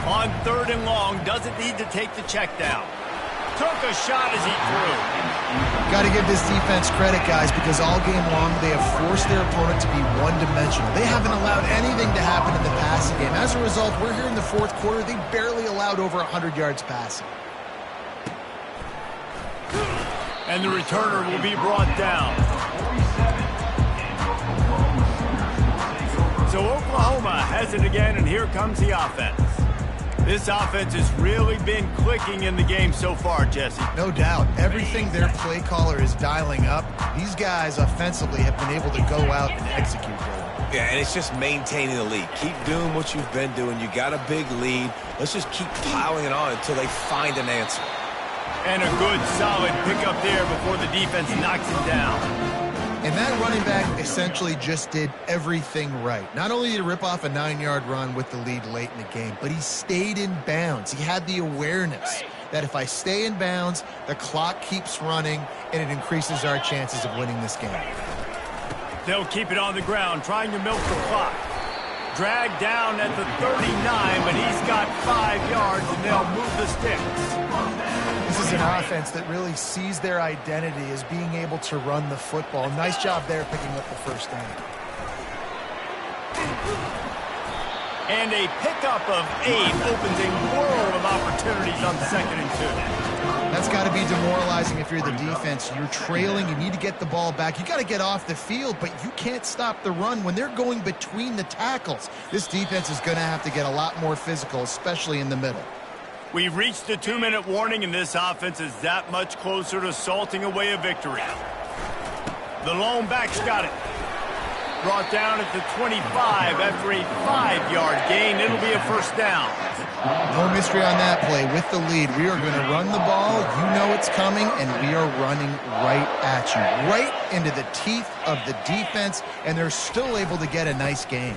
Speaker 1: On third and long, doesn't need to take the check down. Took a shot as he threw.
Speaker 2: Got to give this defense credit, guys, because all game long they have forced their opponent to be one-dimensional. They haven't allowed anything to happen in the passing game. As a result, we're here in the fourth quarter. They barely allowed over 100 yards passing.
Speaker 1: And the returner will be brought down. So Oklahoma has it again, and here comes the offense. This offense has really been clicking in the game so far, Jesse.
Speaker 2: No doubt. Everything their play caller is dialing up, these guys offensively have been able to go out and execute.
Speaker 3: Yeah, and it's just maintaining the lead. Keep doing what you've been doing. You got a big lead. Let's just keep piling it on until they find an answer.
Speaker 1: And a good, solid pickup there before the defense knocks him down.
Speaker 2: And that running back essentially just did everything right. Not only did he rip off a 9-yard run with the lead late in the game, but he stayed in bounds. He had the awareness that if I stay in bounds, the clock keeps running, and it increases our chances of winning this game.
Speaker 1: They'll keep it on the ground, trying to milk the clock. Dragged down at the 39, but he's got 5 yards, and they'll move the sticks.
Speaker 2: This is an offense that really sees their identity as being able to run the football. Nice job there picking up the first down.
Speaker 1: And a pickup of 8 opens a world of opportunities on 2nd and 2.
Speaker 2: That's got to be demoralizing if you're the defense. You're trailing. You need to get the ball back. You got to get off the field, but you can't stop the run when they're going between the tackles. This defense is going to have to get a lot more physical, especially in the middle.
Speaker 1: We've reached the 2-minute warning, and this offense is that much closer to salting away a victory. The lone back's got it. Brought down at the 25 after a 5-yard gain. It'll be a first down.
Speaker 2: No mystery on that play. With the lead, we are going to run the ball. You know it's coming, and we are running right at you, right into the teeth of the defense, and they're still able to get a nice gain.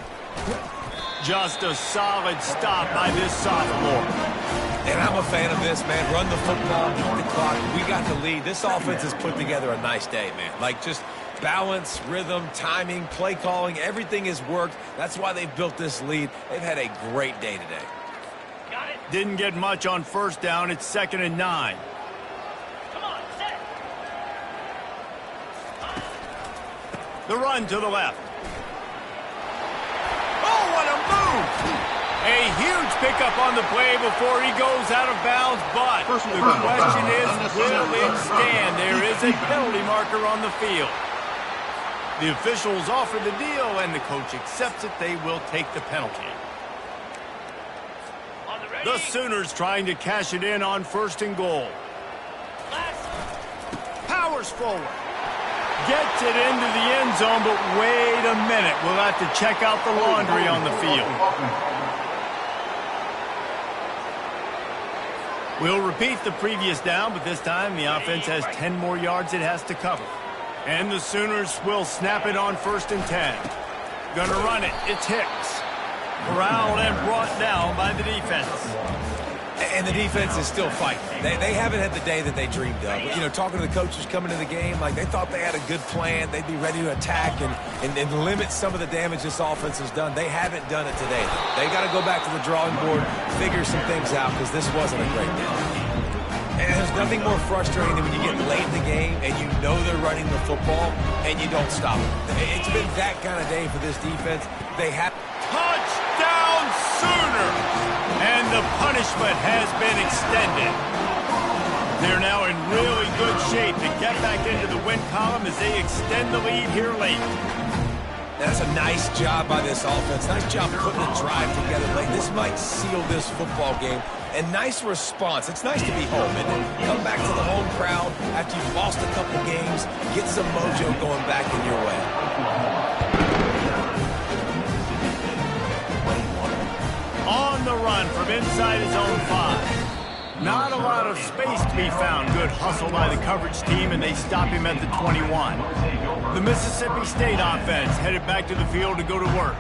Speaker 1: Just a solid stop by this sophomore.
Speaker 3: And I'm a fan of this, man. Run the football, beat the clock. We got the lead. This offense has put together a nice day, man. Like, just balance, rhythm, timing, play calling, everything has worked. That's why they've built this lead. They've had a great day today.
Speaker 1: Didn't get much on first down. It's 2nd and 9.
Speaker 4: Come on, set.
Speaker 1: The run to the left. Oh, what a move! A huge pickup on the play before he goes out of bounds, but the question is, will it stand? There is a penalty marker on the field. The officials offer the deal, and the coach accepts it. They will take the penalty. The Sooners trying to cash it in on 1st and goal. Powers forward. Gets it into the end zone, but wait a minute. We'll have to check out the laundry on the field. We'll repeat the previous down, but this time the offense has 10 more yards it has to cover. And the Sooners will snap it on 1st and 10. Gonna run it. It's Hicks. Corralled and brought down by the defense.
Speaker 3: And the defense is still fighting. They haven't had the day that they dreamed of. You know, talking to the coaches coming to the game, like they thought they had a good plan. They'd be ready to attack and limit some of the damage this offense has done. They haven't done it today. They got to go back to the drawing board, figure some things out, because this wasn't a great day. And there's nothing more frustrating than when you get late in the game and you know they're running the football and you don't stop it. It's been that kind of day for this defense. They have...
Speaker 1: Touchdown Sooner! And the punishment has been extended. They're now in really good shape to get back into the win column as they extend the lead here late.
Speaker 3: That's a nice job by this offense. Nice job putting the drive together late. This might seal this football game. And nice response. It's nice to be home and come back to the home crowd after you've lost a couple games. Get some mojo going back in your way.
Speaker 1: On the run from inside his own 5. Not a lot of space to be found. Good hustle by the coverage team, and they stop him at the 21. The Mississippi State offense headed back to the field to go to work.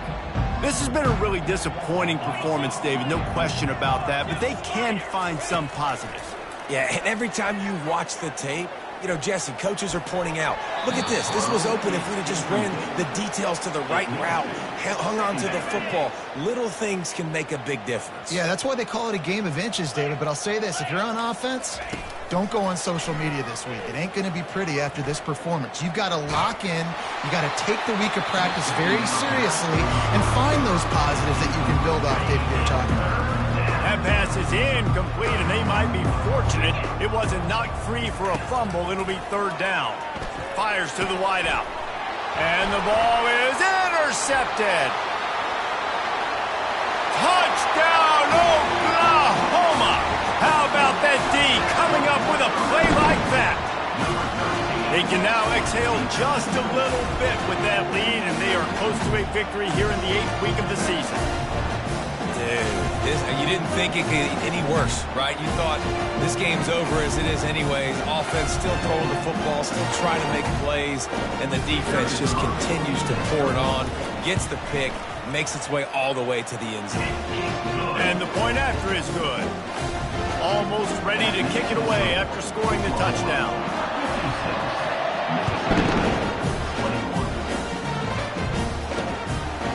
Speaker 1: This has been a really disappointing performance, David, no question about that, but they can find some positives.
Speaker 3: Yeah, and every time you watch the tape, you know, Jesse, coaches are pointing out, look at this. This was open if we'd have just ran the details to the right route, hung on to the football. Little things can make a big difference.
Speaker 2: Yeah, that's why they call it a game of inches, David. But I'll say this, if you're on offense, don't go on social media this week. It ain't going to be pretty after this performance. You've got to lock in. You got to take the week of practice very seriously and find those positives that you can build off, David, you're talking about.
Speaker 1: That pass is incomplete, and they might be fortunate it wasn't knocked free for a fumble. It'll be 3rd down. Fires to the wideout. And the ball is intercepted. Touchdown, Oklahoma! How about that D coming up with a play like that? They can now exhale just a little bit with that lead, and they are close to a victory here in the 8th week of the season.
Speaker 3: You didn't think it could get any worse, right? You thought this game's over as it is anyways. Offense still throwing the football, still trying to make plays, and the defense just continues to pour it on, gets the pick, makes its way all the way to the end zone.
Speaker 1: And the point after is good. Almost ready to kick it away after scoring the touchdown.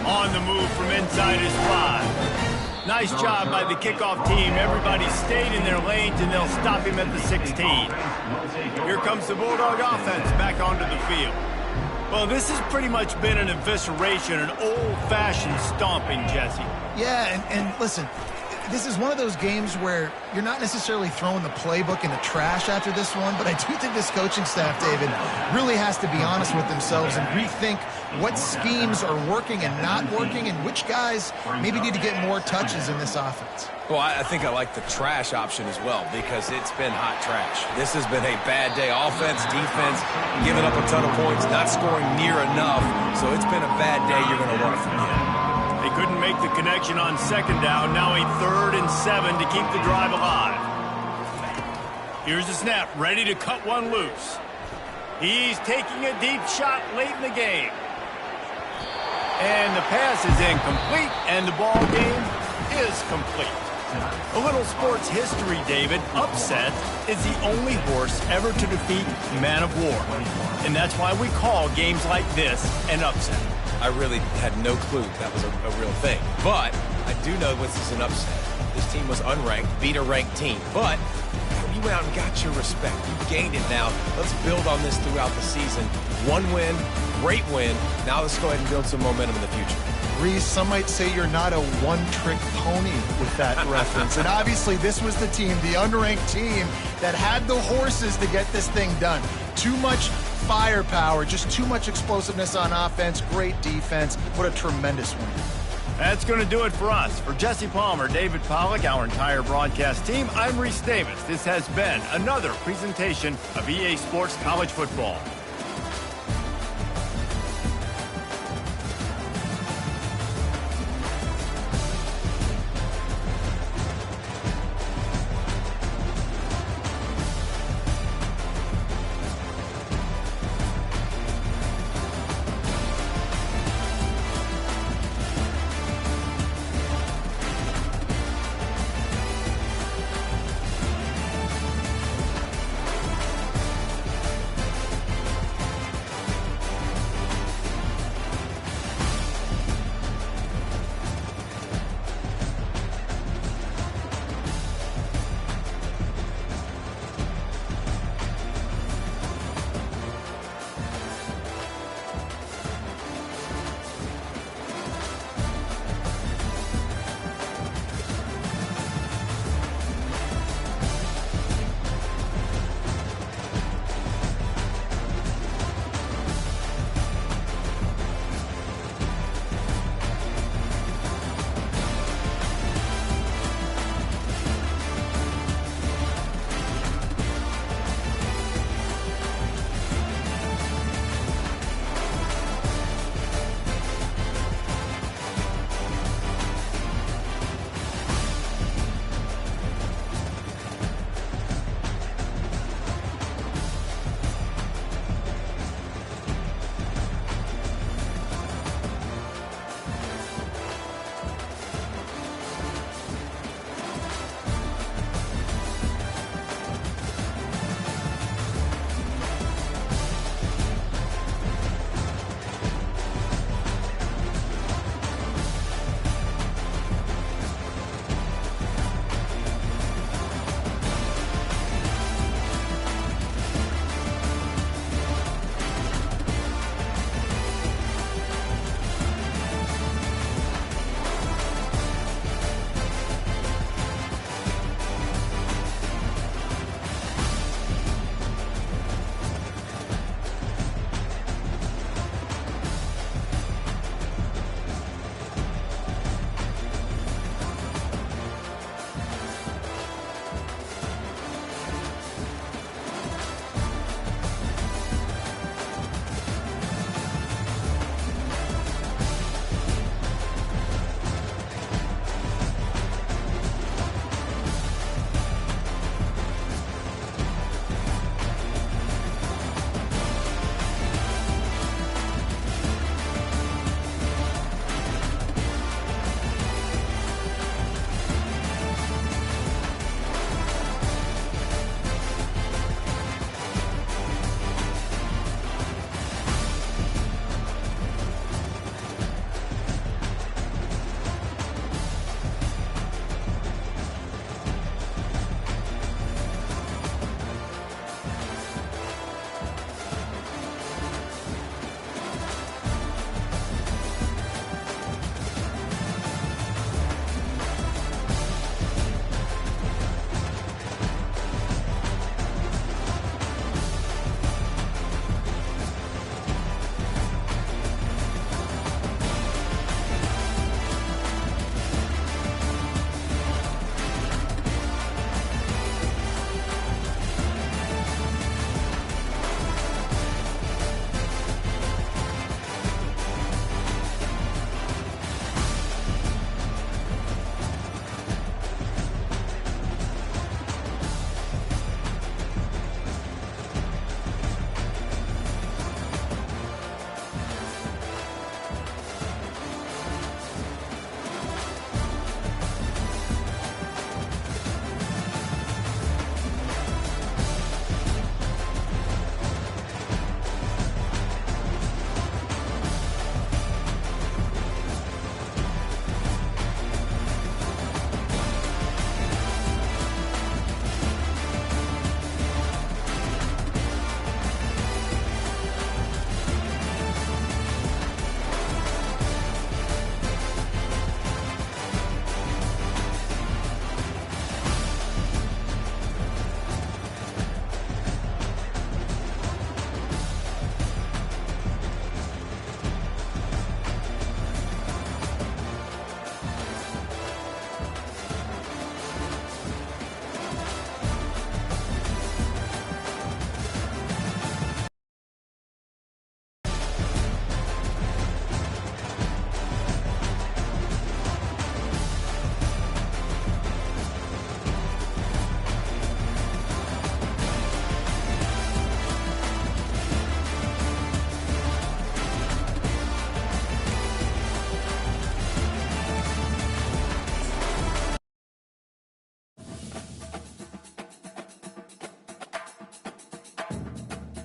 Speaker 1: On the move from inside his 5. Nice job by the kickoff team. Everybody stayed in their lanes, and they'll stop him at the 16. Here comes the Bulldog offense back onto the field. Well, this has pretty much been an evisceration, an old-fashioned stomping, Jesse.
Speaker 2: Yeah, and listen, this is one of those games where you're not necessarily throwing the playbook in the trash after this one, but I do think this coaching staff, David, really has to be honest with themselves and rethink what schemes are working and not working and which guys maybe need to get more touches in this offense.
Speaker 3: Well, I think I like the trash option as well because it's been hot trash. This has been a bad day. Offense, defense, giving up a ton of points, not scoring near enough. So it's been a bad day. You're going to want to forget.
Speaker 1: They couldn't make the connection on second down. Now a 3rd and 7 to keep the drive alive. Here's the snap, ready to cut one loose. He's taking a deep shot late in the game. And the pass is incomplete, and the ball game is complete. A little sports history, David. Upset is the only horse ever to defeat Man of War. And that's why we call games like this an upset.
Speaker 3: I really had no clue that was a real thing. But I do know this is an upset. This team was unranked, beat a ranked team. But you went out and got your respect. You gained it now. Let's build on this throughout the season. One win, great win. Now let's go ahead and build some momentum in the future.
Speaker 2: Reese, some might say you're not a one-trick pony with that reference. And obviously this was the team, the unranked team, that had the horses to get this thing done. Too much firepower, just too much explosiveness on offense, great defense. What a tremendous win.
Speaker 1: That's going to do it for us. For Jesse Palmer, David Pollack, our entire broadcast team, I'm Reese Davis. This has been another presentation of EA Sports College Football.